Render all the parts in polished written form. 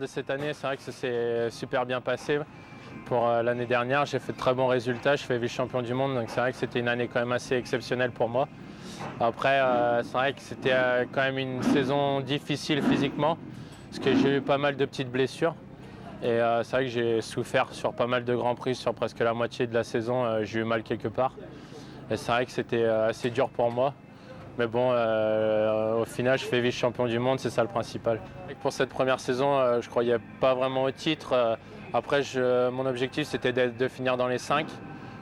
De cette année, c'est vrai que ça s'est super bien passé. Pour l'année dernière, j'ai fait de très bons résultats, je fais vice-champion du monde, donc c'est vrai que c'était une année quand même assez exceptionnelle pour moi. Après, c'est vrai que c'était quand même une saison difficile physiquement, parce que j'ai eu pas mal de petites blessures. Et c'est vrai que j'ai souffert sur pas mal de grands prix, sur presque la moitié de la saison, j'ai eu mal quelque part. Et c'est vrai que c'était assez dur pour moi. Mais bon, au final, je fais vice-champion du monde, c'est ça le principal. Et pour cette première saison, je ne croyais pas vraiment au titre. Après, mon objectif, c'était de finir dans les 5.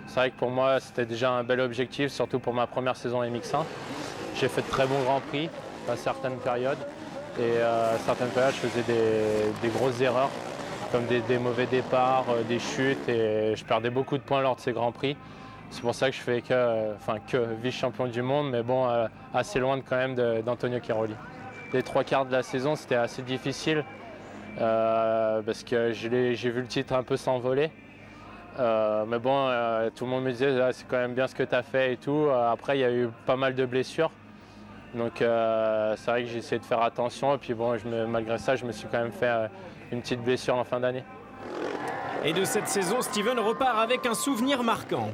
C'est vrai que pour moi, c'était déjà un bel objectif, surtout pour ma première saison MX1. J'ai fait de très bons grands prix à certaines périodes. Et à certaines périodes, je faisais des grosses erreurs, comme des mauvais départs, des chutes. Et je perdais beaucoup de points lors de ces grands prix. C'est pour ça que je fais que vice-champion du monde, mais bon, assez loin quand même d'Antonio Cairoli. Les 3/4 de la saison, c'était assez difficile parce que j'ai vu le titre un peu s'envoler. Mais bon, tout le monde me disait ah, c'est quand même bien ce que tu as fait et tout. Après, il y a eu pas mal de blessures. Donc c'est vrai que j'ai essayé de faire attention. Et puis bon, malgré ça, je me suis quand même fait une petite blessure en fin d'année. Et de cette saison, Steven repart avec un souvenir marquant.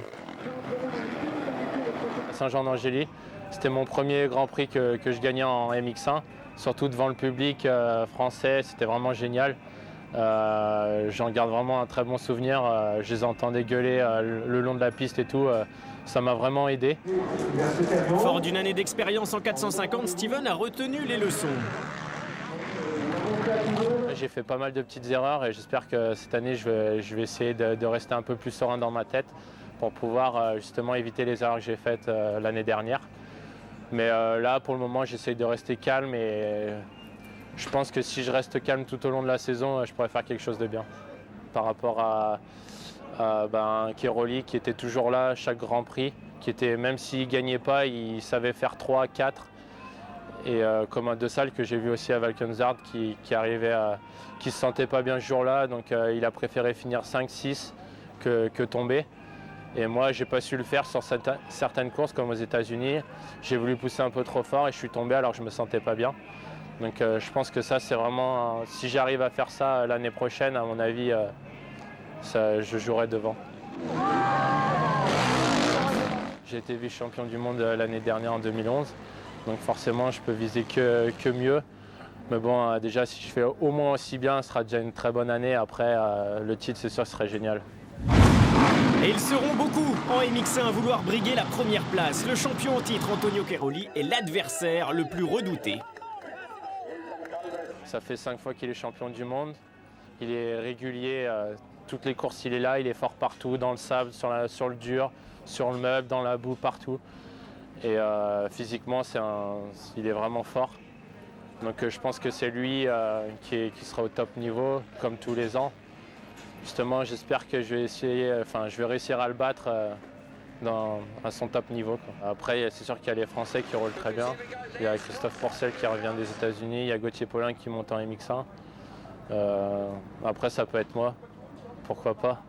Saint-Jean-d'Angély, c'était mon premier Grand Prix que je gagnais en MX1, surtout devant le public français, c'était vraiment génial. J'en garde vraiment un très bon souvenir, je les entendais gueuler le long de la piste et tout, ça m'a vraiment aidé. Fort d'une année d'expérience en 450, Steven a retenu les leçons. J'ai fait pas mal de petites erreurs et j'espère que cette année je vais essayer de rester un peu plus serein dans ma tête pour pouvoir justement éviter les erreurs que j'ai faites l'année dernière. Mais là, pour le moment, j'essaye de rester calme et je pense que si je reste calme tout au long de la saison, je pourrais faire quelque chose de bien. Par rapport à Cairoli qui était toujours là chaque Grand Prix, même s'il ne gagnait pas, il savait faire 3, 4. Et comme un De Salle que j'ai vu aussi à Valkenswaard qui se sentait pas bien ce jour-là, donc il a préféré finir 5-6 que tomber. Et moi, j'ai pas su le faire sur certaines courses, comme aux États-Unis. J'ai voulu pousser un peu trop fort et je suis tombé alors que je me sentais pas bien. Donc je pense que ça, c'est vraiment... si j'arrive à faire ça l'année prochaine, à mon avis, je jouerai devant. J'ai été vice-champion du monde l'année dernière en 2011. Donc forcément, je peux viser que mieux. Mais bon, déjà, si je fais au moins aussi bien, ce sera déjà une très bonne année. Après, le titre, c'est sûr, ce serait génial. Et ils seront beaucoup en MX1 à vouloir briguer la première place. Le champion en titre, Antonio Cairoli, est l'adversaire le plus redouté. Ça fait 5 fois qu'il est champion du monde. Il est régulier, toutes les courses il est là, il est fort partout, dans le sable, sur le dur, sur le meuble, dans la boue, partout. Et physiquement, il est vraiment fort. Donc je pense que c'est lui qui sera au top niveau, comme tous les ans. Justement, j'espère que je vais réussir à le battre à son top niveau. Après, c'est sûr qu'il y a les Français qui roulent très bien. Il y a Christophe Pourcel qui revient des États-Unis, il y a Gauthier Paulin qui monte en MX1. Après, ça peut être moi, pourquoi pas.